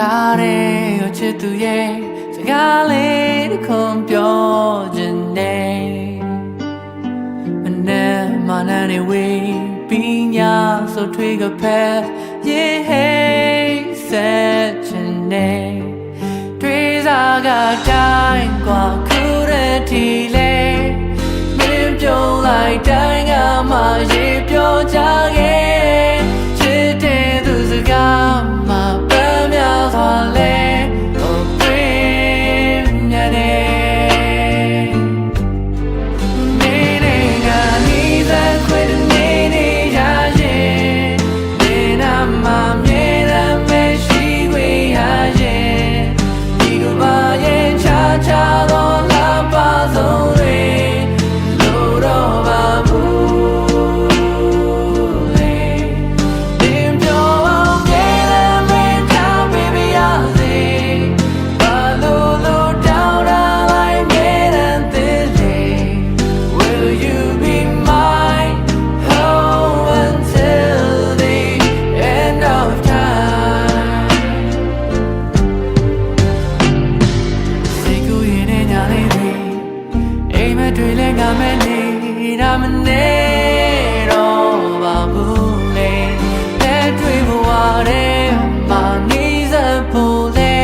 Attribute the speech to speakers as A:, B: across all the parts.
A: ထားတဲ့ကိုချစ်သူရဲ့စကားလေးတစ်ခုပြောခြင်းနဲ့မနဲ့မနဲ့နေဝေးပြီးညာဆိုထွေးကဖက်ရေးဟဲဆက်ခြင်းနဲ့တွေ့စားကတိုင်းกว่าခုတဲ့ทีလေမင်းပြုံးလိုက်တိုင်းကမှရေးပြောကြခဲ့ချစ်တဲ့သူစကားမှပန်းများစွာလဲတွေ့လဲငါမဲနေတာမနေတော့ပါဘူးလေလက်တွေ့ဘဝထဲမှာနေစဖို့လေ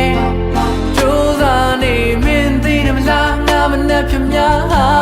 A: ကြိုးစားနေမင်းသိတယ်မလားငါမနဲ့ပြများ